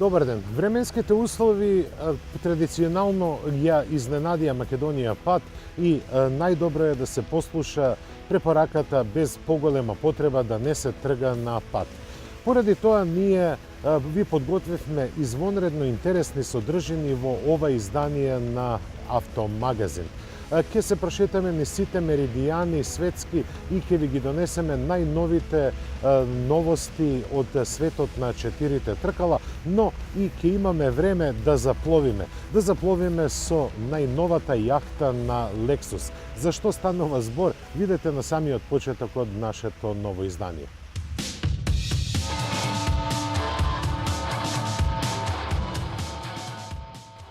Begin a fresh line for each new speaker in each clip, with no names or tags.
Добар ден. Временските услови традиционално ја изненадија Македонија пат и најдобро е да се послуша препораката без поголема потреба да не се трга на пат. Поради тоа ние ви подготвивме извонредно интересни содржини во ова издание на Автомагазин. Ќе се прошетаме низ сите меридијани светски и ќе ви ги донесеме најновите новости од светот на четирите тркала, но и ќе имаме време да запловиме. Да запловиме со најновата јахта на Lexus. За што станува збор, видете на самиот почеток од нашето ново издание.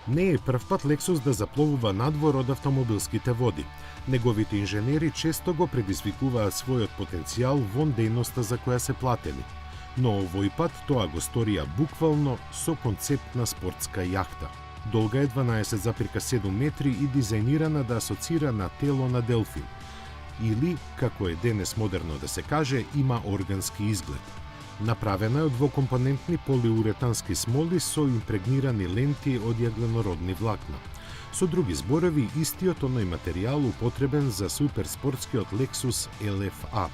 Не е првпат Lexus да запловува надвор од автомобилските води. Неговите инженери често го предизвикуваат својот потенцијал вон дејноста за која се платени. Но овој пат тоа го сторија буквално со концепт на спортска јахта. Долга е 12,7 метри и дизајнирана да асоцира на тело на делфин. Или, како е денес модерно да се каже, има органски изглед. Направена е од двокомпонентни полиуретански смоли со импрегнирани ленти од јагленородни влакна. Со други зборови, истиот оној материјал употребен за суперспортскиот Lexus LFA.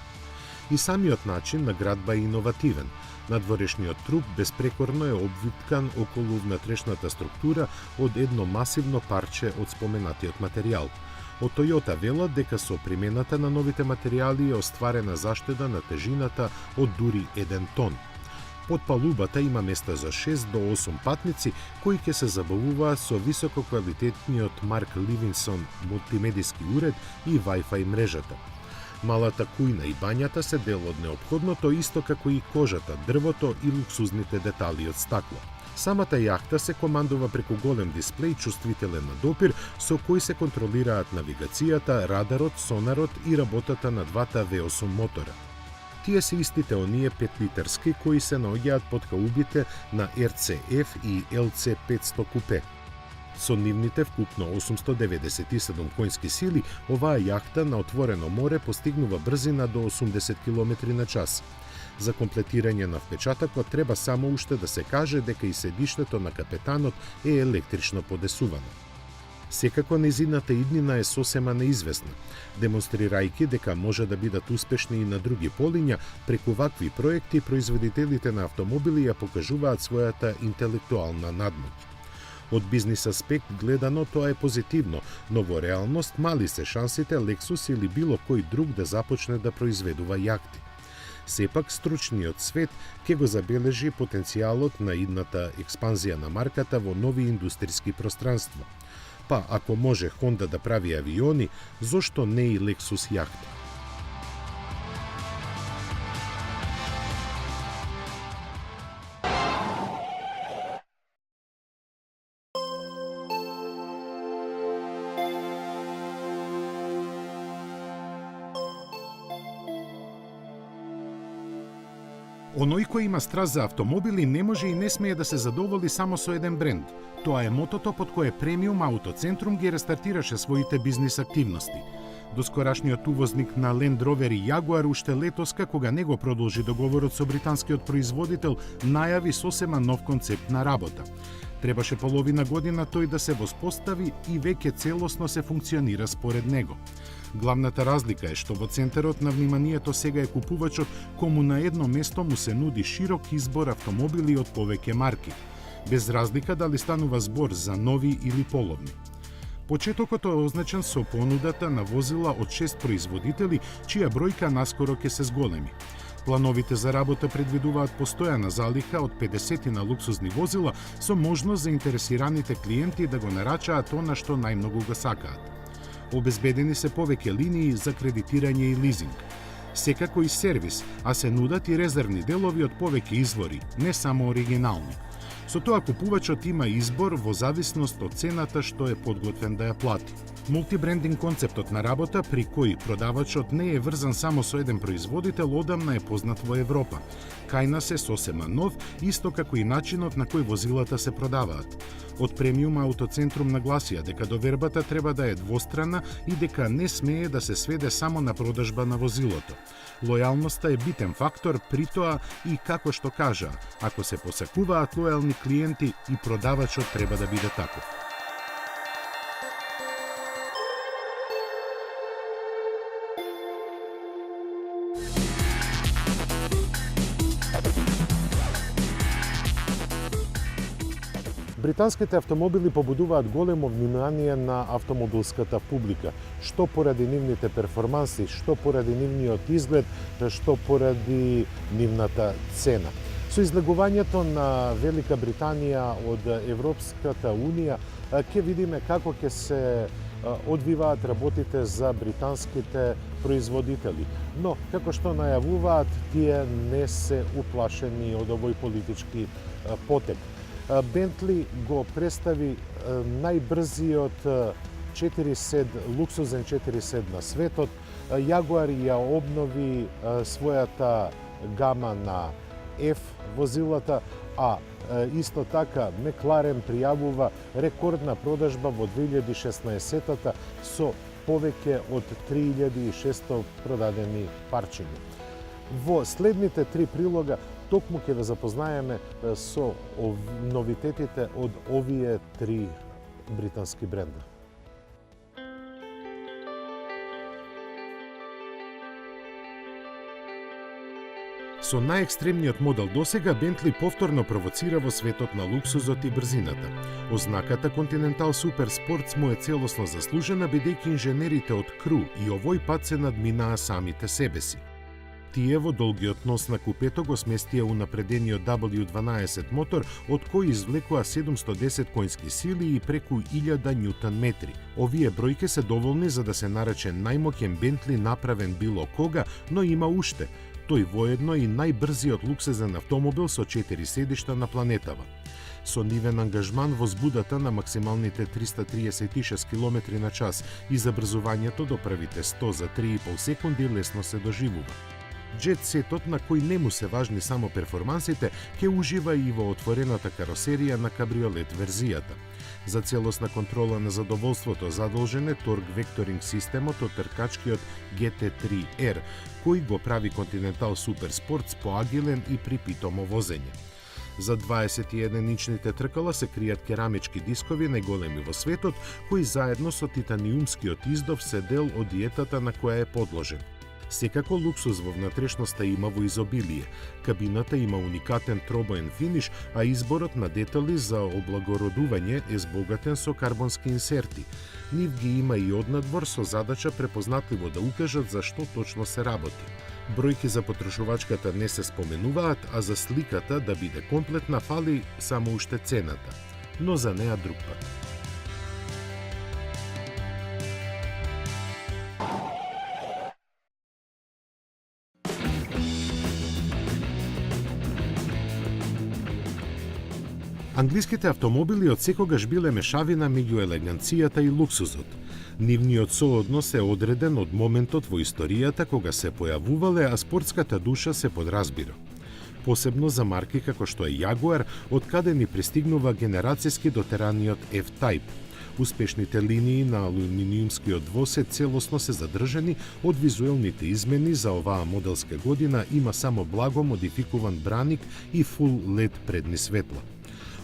И самиот начин на градба е иновативен. Надворешниот труп беспрекорно е обвиткан околу внатрешната структура од едно масивно парче од споменатиот материјал. Од Toyota велат дека со примената на новите материјали е остварена заштеда на тежината од дури 1 тон. Под палубата има места за 6 до 8 патници кои ќе се забавуваат со висококвалитетниот Mark Levinson мултимедиски уред и Wi-Fi мрежата. Малата кујна и бањата се дел од неопходното, исто како и кожата, дрвото и луксузните детали од стакло. Самата јахта се командува преку голем дисплеј чувствителен на допир, со кој се контролираат навигацијата, радарот, сонарот и работата на двата V8 мотора. Тие се истите оние 5-литарски кои се наоѓаат под каубите на RCF и LC500 купе. Со нивните вкупно 897 коњски сили, оваа јахта на отворено море постигнува брзина до 80 км на час. За комплетирање на впечатокот треба само уште да се каже дека и седиштето на капетанот е електрично подесувано. Секако нејзината иднина е сосема неизвестна, демонстрирајќи дека може да бидат успешни и на други полиња, преку вакви проекти производителите на автомобили ја покажуваат својата интелектуална надмоќ. Од бизнис аспект гледано тоа е позитивно, но во реалност мали се шансите Lexus или било кој друг да започне да произведува јахти. Сепак, стручниот свет ќе го забележи потенцијалот на идната експанзија на марката во нови индустријски пространства. Па, ако може Honda да прави авиони, зошто не и Lexus јахта? Оној кој има страст за автомобили не може и не смее да се задоволи само со еден бренд. Тоа е мотото под кое Премиум Автоцентрум ги рестартираше своите бизнис активности. Доскорашниот увозник на Land Rover и Jaguar уште летоска, кога не го продолжи договорот со британскиот производител, најави сосема нов концепт на работа. Требаше половина година тој да се воспостави и веќе целосно се функционира според него. Главната разлика е што во центарот на вниманието сега е купувачот, кому на едно место му се нуди широк избор автомобили од повеќе марки, без разлика дали станува збор за нови или половни. Почетокот е означен со понудата на возила од 6 производители, чија бројка наскоро ќе се зголеми. Плановите за работа предвидуваат постојана залиха од 50 на луксузни возила со можност за интересираните клиенти да го нарачаат она што најмногу го сакаат. Обезбедени се повеќе линии за кредитирање и лизинг. Секако и сервис, а се нудат и резервни делови од повеќе извори, не само оригинални. Со тоа купувачот има избор во зависност од цената што е подготвен да ја плати. Мултибрендинг концептот на работа, при кој продавачот не е врзан само со еден производител, одамна е познат во Европа. Кај нас е сосема нов, исто како и начинот на кој возилата се продаваат. Од Премиум Автоцентрум нагласија дека довербата треба да е двострана и дека не смее да се сведе само на продажба на возилото. Лојалноста е битен фактор, при тоа и како што кажа, ако се посакуваат лојални клиенти и продавачот треба да биде таков. Британските автомобили побудуваат големо внимание на автомобилската публика, што поради нивните перформанси, што поради нивниот изглед, што поради нивната цена. Со излегувањето на Велика Британија од Европската Унија, ќе видиме како ќе се одвиваат работите за британските производители. Но, како што најавуваат, тие не се уплашени од овој политички потек. Бентли го представи најбрзиот 4-сед, луксузен 4-сед на светот. Јагуар ја обнови својата гама на F возилата, а исто така Мекларен пријавува рекордна продажба во 2016-та со повеќе од 3600 продадени парчиња. Во следните 3 прилога токму ќе ве запознаеме со новитетите од овие 3 британски бренда. Со најекстремниот модел досега, Бентли повторно провоцира во светот на луксузот и брзината. Ознаката Continental Super Sports му е целосно заслужена, бидејќи инженерите од Кру и овој пат се надминаа самите себе си. Тие во долгиот нос на купето го сместија унапредениот W12 мотор, од кој извлекоа 710 коњски сили и преку 1000 ньютон метри. Овие бројки се доволни за да се нарече најмоќен Бентли направен било кога, но има уште. Тој воедно и најбрзиот луксузен автомобил со 4 седишта на планетава. Со нивен ангажман во збудата на максималните 336 км на час и забрзувањето до првите 100 за 3,5 секунди лесно се доживува. Джет-сетот, на кој не му се важни само перформансите, ќе ужива и во отворената каросерија на кабриолет верзијата. За целосна контрола на задоволството задолжен е торк векторинг системот од тркачкиот GT3R, кој го прави Continental Super Sports поагилен и припитомо возење. За 21-инчните тркала се кријат керамички дискови најголеми во светот, кои заедно со титаниумскиот издов се дел од диетата на која е подложен. Секако луксуз во внатрешноста има во изобилие. Кабината има уникатен тробоен финиш, а изборот на детали за облагородување е збогатен со карбонски инсерти. Нив ги има и однадвор со задача препознатливо да укажат за што точно се работи. Бројки за потрошувачката не се споменуваат, а за сликата да биде комплетна фали само уште цената. Но за неа друг пат. Англиските автомобили од секогаш биле мешавина меѓу елеганцијата и луксузот. Нивниот сооднос е одреден од моментот во историјата кога се појавувале, а спортската душа се подразбира. Посебно за марки како што е Јагуар, од каде ни пристигнува генерацијски дотераниот F-Type. Успешните линии на алуминиумскиот двосет целосно се задржани, од визуелните измени за оваа моделска година има само благо модификуван браник и full LED предни светла.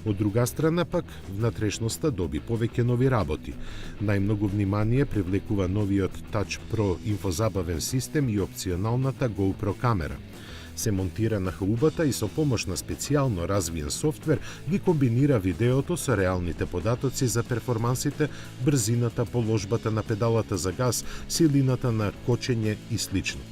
Од друга страна пак, внатрешноста доби повеќе нови работи. Најмногу внимание привлекува новиот Touch Pro инфозабавен систем и опционалната GoPro камера. Се монтира на хаубата и со помош на специјално развиен софтвер ги комбинира видеото со реалните податоци за перформансите, брзината, положбата на педалата за газ, силината на кочење и слично.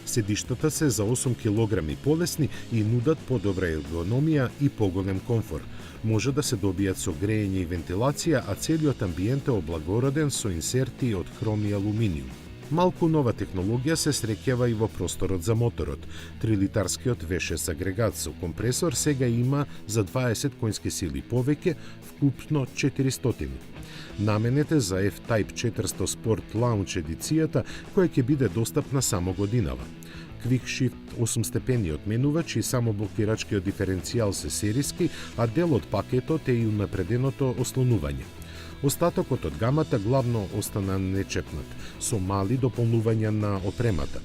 Седиштата се за 8 кг полесни и нудат подобра ергономија и поголем комфор. Може да се добијат со грејење и вентилација, а целиот амбиент е облагороден со инсерти од хром и алуминиум. Малку нова технологија се среќава и во просторот за моторот. 3-литарскиот V6 агрегат со компресор сега има за 20 коњски сили повеќе, вкупно 400. Наменете за F-Type 400 Sport Lounge едицијата, која ќе биде достапна само годинава. Quick Shift 8-степениот менувач и самоблокирачкиот диференцијал се сериски, а дел од пакетот е и унапреденото ослонување. Остатокот од гамата главно остана нечепнат, со мали дополнувања на опремата.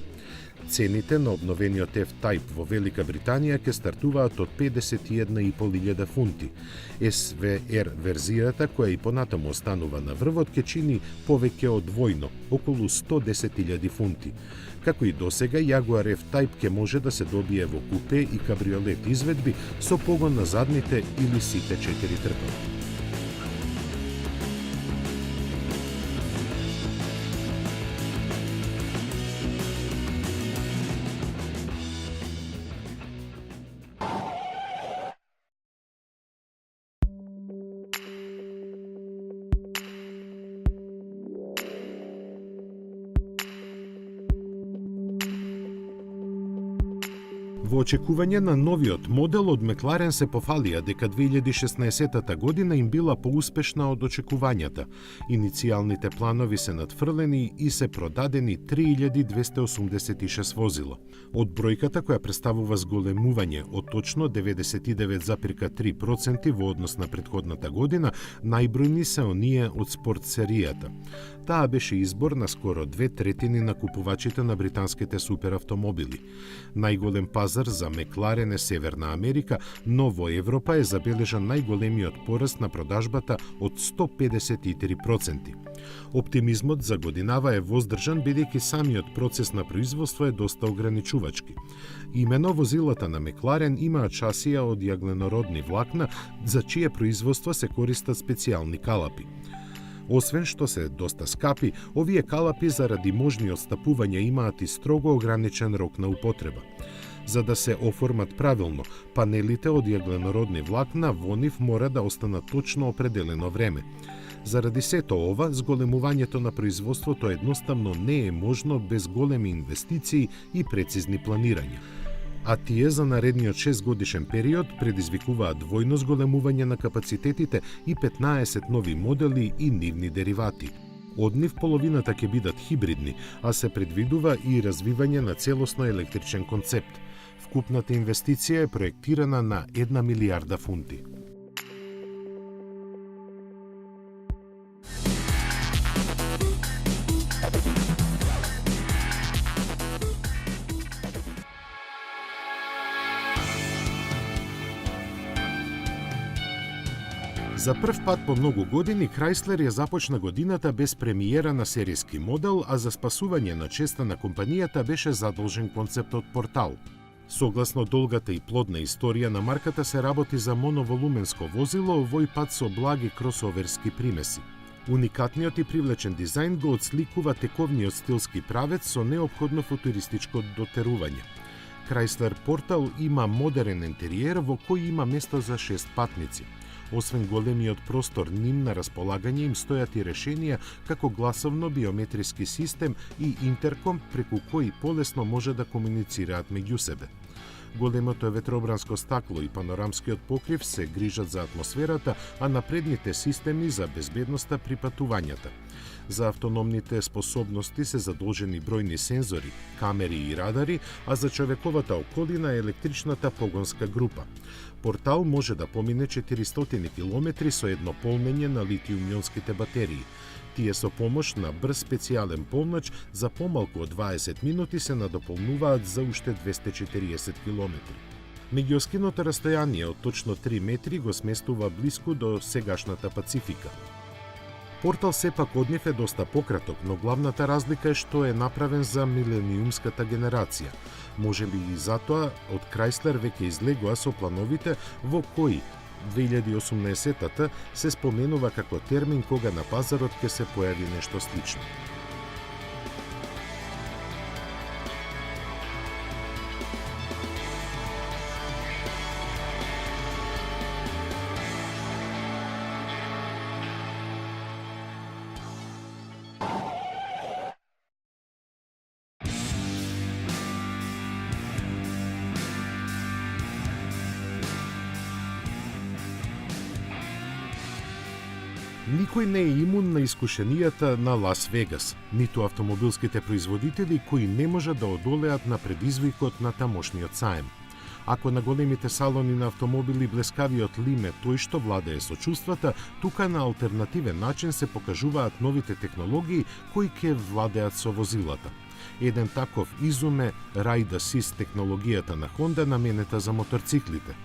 Цените на обновениот F-Type во Велика Британија ќе стартуваат од 51.500 фунти. SVR верзијата, која и понатаму останува на врвот, ќе чини повеќе од двојно, околу 110.000 фунти. Како и досега, Jaguar F-Type ќе може да се добие во купе и кабриолет изведби со погон на задните или сите 4 трпали. Во очекување на новиот модел од Мекларен се пофалија дека 2016 година им била поуспешна од очекувањата. Иницијалните планови се надфрлени и се продадени 3286 возила. Од бројката која представува зголемување од точно 99,3% во однос на претходната година, најбројни се оние од спорт серијата. Таа беше избор на скоро 2/3 на купувачите на британските суперавтомобили. Најголем пазар за Мекларен е Северна Америка, но во Европа е забележан најголемиот пораст на продажбата од 153%. Оптимизмот за годинава е воздржан бидејќи самиот процес на производство е доста ограничувачки. Имено возилата на Мекларен имаат шасија од јагленородни влакна, за чие производство се користат специјални калапи. Освен што се доста скапи, овие калапи заради можни отстапувања имаат и строго ограничен рок на употреба. За да се оформат правилно, панелите од јагленородни влакна во нив мора да останат точно определено време. Заради сето ова, зголемувањето на производството едноставно не е можно без големи инвестиции и прецизни планирања. А тие за наредниот 6-годишен период предизвикуваат двојно зголемување на капацитетите и 15 нови модели и нивни деривати. Од нив половината ќе бидат хибридни, а се предвидува и развивање на целосно електричен концепт. Вкупната инвестиција е проектирана на 1 милијарда фунти. За прв пат по многу години Chrysler ја започна годината без премиера на серијски модел, а за спасување на честа на компанијата беше задолжен концептот Портал. Согласно долгата и плодна историја на марката се работи за моноволуменско возило, овој пат со благи кросоверски примеси. Уникатниот и привлечен дизајн го отсликува тековниот стилски правец со неопходно футуристичко дотерување. Chrysler Portal има модерен интериер во кој има место за 6 патници. Освен големиот простор ним на располагање им стојат и решенија како гласовно биометриски систем и интерком преку кои полесно може да комуницираат меѓу себе. Големото ветробранско стакло и панорамскиот покрив се грижат за атмосферата, а напредните системи за безбедноста при патувањата. За автономните способности се задолжени бројни сензори, камери и радари, а за човековата околина е електричната погонска група. Портал може да помине 400 км со едно полнење на литиум-ионските батерии. Тие со помош на брз специјален полнач за помалку од 20 минути се надополнуваат за уште 240 км. Меѓуоскиното растојание од точно 3 метри го сместува блиску до сегашната Пацифика. Портал сепак од нив е доста пократок, но главната разлика е што е направен за милениумската генерација. Може би и затоа од Chrysler веќе излегоа со плановите во кои 2018-та се споменува како термин кога на пазарот ќе се појави нешто слично. Никој не е имун на искушенијата на Лас Вегас, ниту автомобилските производители кои не можат да одолеат на предизвикот на тамошниот саем. Ако на големите салони на автомобили блескавиот лим е тој што владее со чувствата, тука на алтернативен начин се покажуваат новите технологии кои ќе владеат со возилата. Еден таков изум е Ride Assist технологијата на Honda наменета за моторциклите.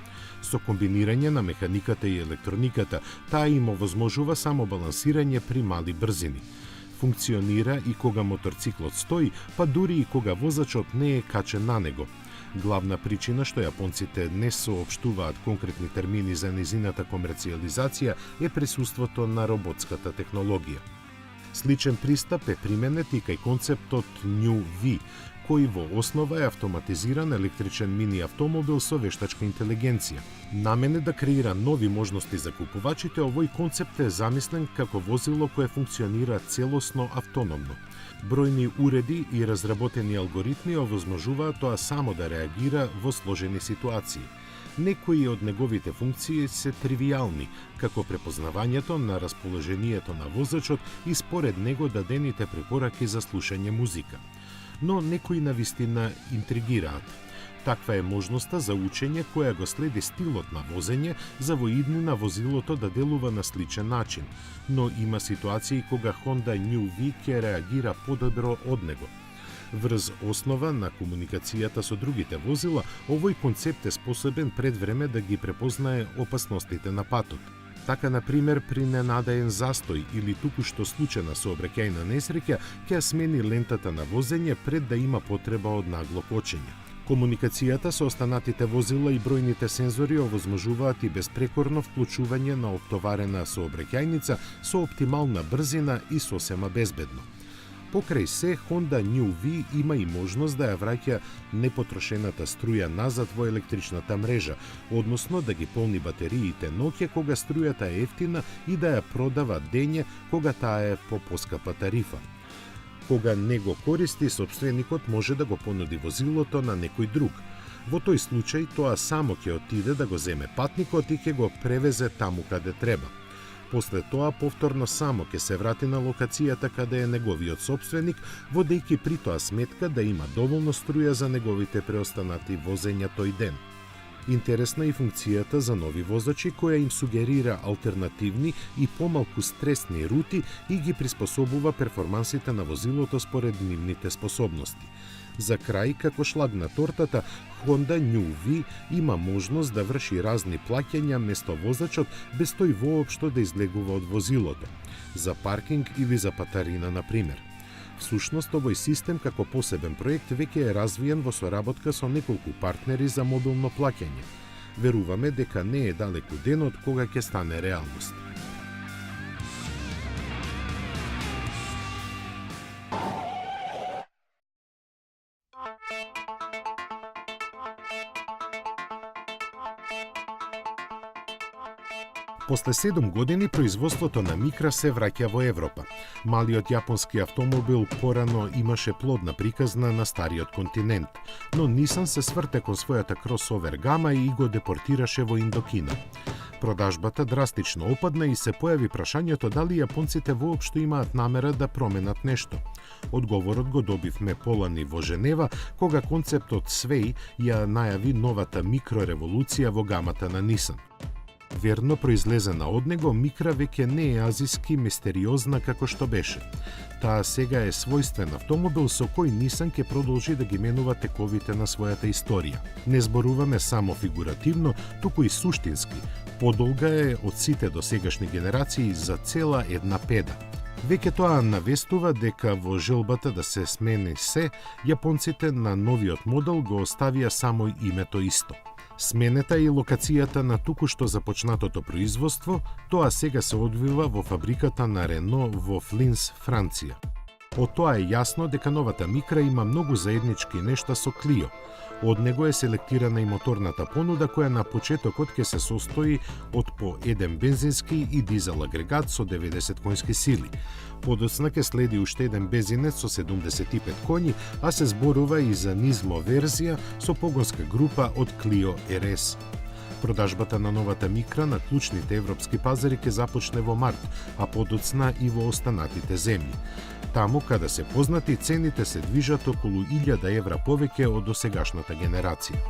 Со комбинирање на механиката и електрониката, таа им овозможува само балансирање при мали брзини. Функционира и кога моторциклот стои, па дури и кога возачот не е качен на него. Главна причина што јапонците не соопштуваат конкретни термини за незината комерцијализација е присуството на роботската технологија. Сличен пристап е применет и кај концептот New V, кој во основа е автоматизиран електричен мини автомобил со вештачка интелигенција. Намен е да креира нови можности за купувачите, овој концепт е замислен како возило кое функционира целосно автономно. Бројни уреди и разработени алгоритми овозможуваат тоа само да реагира во сложени ситуации. Некои од неговите функции се тривијални, како препознавањето на расположението на возачот и според него дадените препораки за слушање музика. Но некои навистина интригираат. Таква е можноста за учење која го следи стилот на возење за во иднина возилото да делува на сличен начин, но има ситуации кога Honda New V ќе реагира подобро од него. Врз основа на комуникацијата со другите возила, овој концепт е способен пред време да ги препознае опасностите на патот. Така, например, при ненадаен застој или туку-што случена сообраќајна несреќа, ќе смени лентата на возење пред да има потреба од нагло кочење. Комуникацијата со останатите возила и бројните сензори овозможуваат и безпрекорно вклучување на оптоварена сообраќајница со оптимална брзина и сосема безбедно. Покрај се, Honda New V има и можност да ја враќа непотрошената струја назад во електричната мрежа, односно да ги полни батериите ноќе кога струјата е ефтина и да ја продава дење кога таа е по поскапа тарифа. Кога не го користи, сопственикот може да го понуди возилото на некој друг. Во тој случај, тоа само ќе отиде да го земе патникот и ќе го превезе таму каде треба. После тоа повторно само ќе се врати на локацијата каде е неговиот сопственик, водејќи при тоа сметка да има доволно струја за неговите преостанати возења тој ден. Интересна е и функцијата за нови возачи која им сугерира алтернативни и помалку стресни рути и ги приспособува перформансите на возилото според нивните способности. За крај, како шлаг на тортата, Honda New V има можност да врши разни плаќања место возачот без тој воопшто да излегува од возилото, за паркинг или за патарина, например. Всушност, овој систем како посебен проект веќе е развиен во соработка со неколку партнери за мобилно плаќање. Веруваме дека не е далеку денот кога ќе стане реалност. После 7 години производството на Микра се враќа во Европа. Малиот јапонски автомобил порано имаше плодна приказна на стариот континент, но Nissan се сврте кон својата кросовер гама и го депортираше во Индокина. Продажбата драстично опадна и се појави прашањето дали јапонците воопшто имаат намера да променат нешто. Одговорот го добивме полани во Женева, кога концептот Свеј ја најави новата микрореволуција во гамата на Nissan. Верно произлезена од него, Микра веќе не е азиски мистериозна како што беше. Таа сега е својствен автомобил со кој Nissan ќе продолжи да ги менува тековите на својата историја. Не зборуваме само фигуративно, туку и суштински. Подолга е од сите досегашни генерации за цела една педа. Веќе тоа навестува дека во желбата да се смени се, јапонците на новиот модел го оставија само името исто. Сменета и локацијата на туку-што започнатото производство, тоа сега се одвива во фабриката на Рено во Флинс, Франција. Од тоа е јасно дека новата Микра има многу заеднички нешта со Клио. Од него е селектирана и моторната понуда која на почетокот ќе се состои од по еден бензински и дизел агрегат со 90 конски сили. Подоцна ќе следи уште еден бензинец со 75 коњи, а се зборува и за низмо верзија со погонска група од Clio RS. Продажбата на новата Микра на клучните европски пазари ќе започне во март, а подоцна и во останатите земји. Таму каде се познати, цените се движат околу 1000 евра повеќе од досегашната генерација.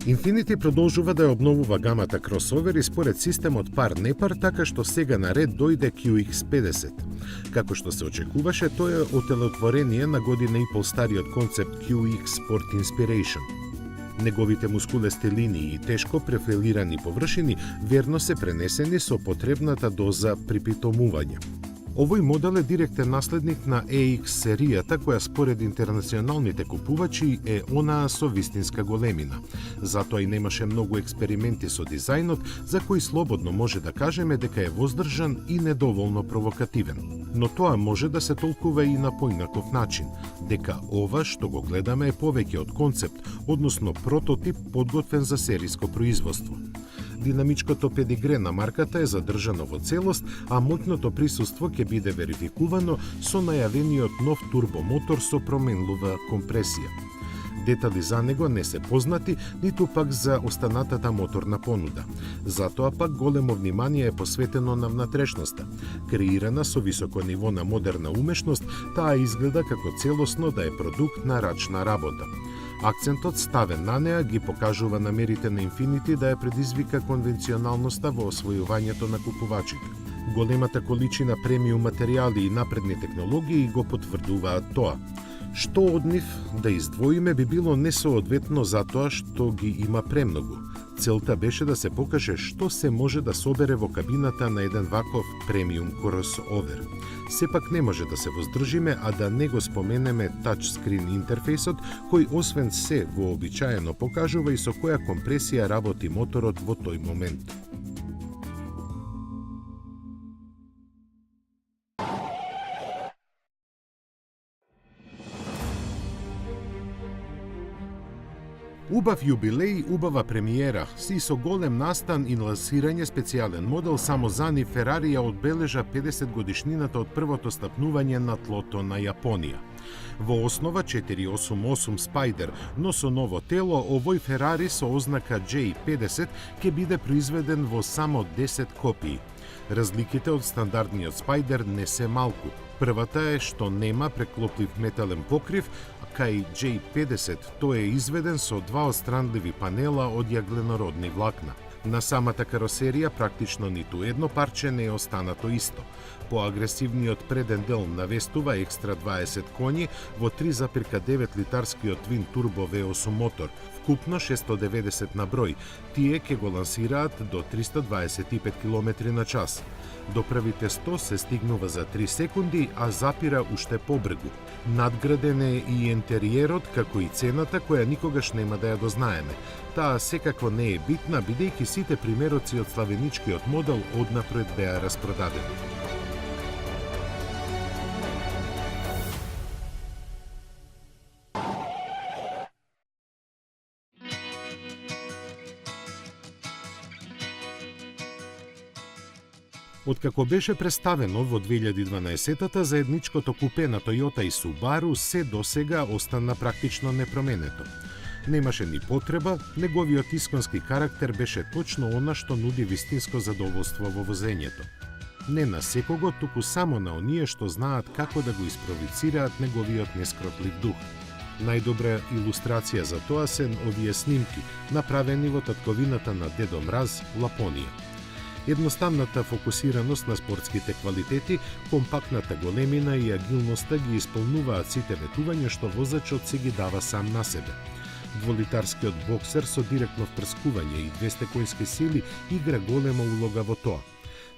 Infiniti продолжува да ја обновува гамата кросовери според системот пар-непар, така што сега на ред дојде QX50. Како што се очекуваше, тој е отелотворение на година и пол стариот концепт QX Sport Inspiration. Неговите мускулести линии и тешко профилирани површини верно се пренесени со потребната доза припитомување. Овој модел е директен наследник на EX серијата, која според интернационалните купувачи е онаа со вистинска големина. Затоа и немаше многу експерименти со дизајнот, за кој слободно може да кажеме дека е воздржан и недоволно провокативен. Но тоа може да се толкува и на поинаков начин, дека ова што го гледаме е повеќе од концепт, односно прототип подготвен за сериско производство. Динамичкото педигре на марката е задржано во целост, а моќното присуство ќе биде верификувано со најавениот нов турбомотор со променлива компресија. Детали за него не се познати, ниту пак за останатата моторна понуда. Затоа пак големо внимание е посветено на внатрешноста. Креирана со високо ниво на модерна умешност, таа изгледа како целосно да е продукт на рачна работа. Акцентот ставен на неа ги покажува намерите на Infiniti да ја предизвика конвенционалноста во освојувањето на купувачите. Големата количина премиум материјали и напредни технологии го потврдуваат тоа. Што од нив да издвоиме би било несоодветно затоа што ги има премногу. Целта беше да се покаже што се може да собере во кабината на еден ваков премиум кросовер. Сепак не може да се воздржиме, а да не го споменеме тачскрин интерфейсот, кој освен се вообичаено покажува и со која компресија работи моторот во тој момент. Убав јубилеј, убава премиера, си со голем настан и лансирање специјален модел само за нив Ферари ја одбележа 50 годишнината од првото стапнување на тлото на Јапонија. Во основа 488 Spider, но со ново тело, овој Ферари со ознака J50 ќе биде произведен во само 10 копии. Разликите од стандардниот Spider не се малку. Првата е што нема преклоплив метален покрив, кај J50 тој е изведен со два отстранливи панела од јагленородни влакна. На самата каросерија практично ниту едно парче не е останато исто. Поагресивниот преден дел навестува екстра 20 коњи во 3,9 литарскиот твин турбо V8 мотор, вкупно 690 на број. Тие ќе го лансираат до 325 км на час. До првите 100 се стигнува за 3 секунди, а запира уште побрзо. Надграден е и интериерот, како и цената која никогаш нема да ја дознаеме. Таа секако не е битна, бидејќи сите примероци од славеничкиот модел однапред беа распродадени. Откако беше представено во 2012-та, заедничкото купе на Toyota и Subaru се досега остана практично непроменето. Немаше ни потреба, неговиот исконски карактер беше точно она што нуди вистинско задоволство во возењето. Не на секого, туку само на оние што знаат како да го испровицираат неговиот нескроплив дух. Најдобра илустрација за тоа се овие снимки, направени во татковината на Дедо Мраз, Лапонија. Едноставната фокусираност на спортските квалитети, компактната големина и агилноста ги исполнуваат сите ветувања што возачот се ги дава сам на себе. Дволитарскиот боксер со директно впрскување и 200 коњски сили игра голема улога во тоа.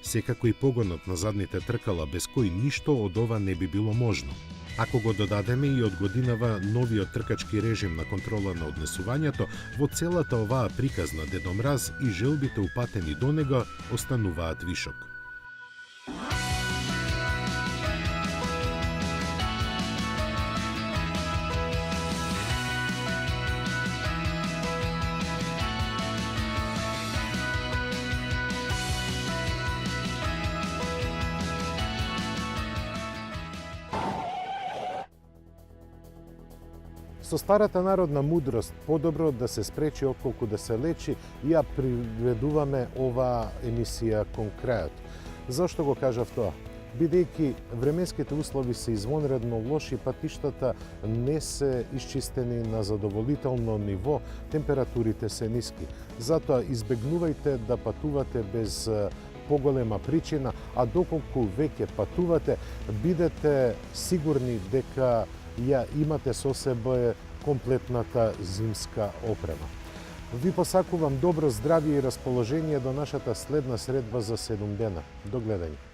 Секако и погонот на задните тркала без кој ништо од ова не би било можно. Ако го додадеме и од годинава новиот тркачки режим на контрола на однесувањето, во целата оваа приказна Дедо Мраз и желбите упатени до него остануваат вишок. Со старата народна мудрост, подобро да се спречи отколку да се лечи, ја приведуваме оваа емисија кон крајот. Зошто го кажав тоа? Бидејќи временските услови се извонредно лоши, патиштата не се исчистени на задоволително ниво, температурите се ниски. Затоа избегнувајте да патувате без поголема причина, а доколку веќе патувате, бидете сигурни дека ја имате со себе комплетната зимска опрема. Ви посакувам добро здравје и расположение до нашата следна средба за 7 дена. До гледање.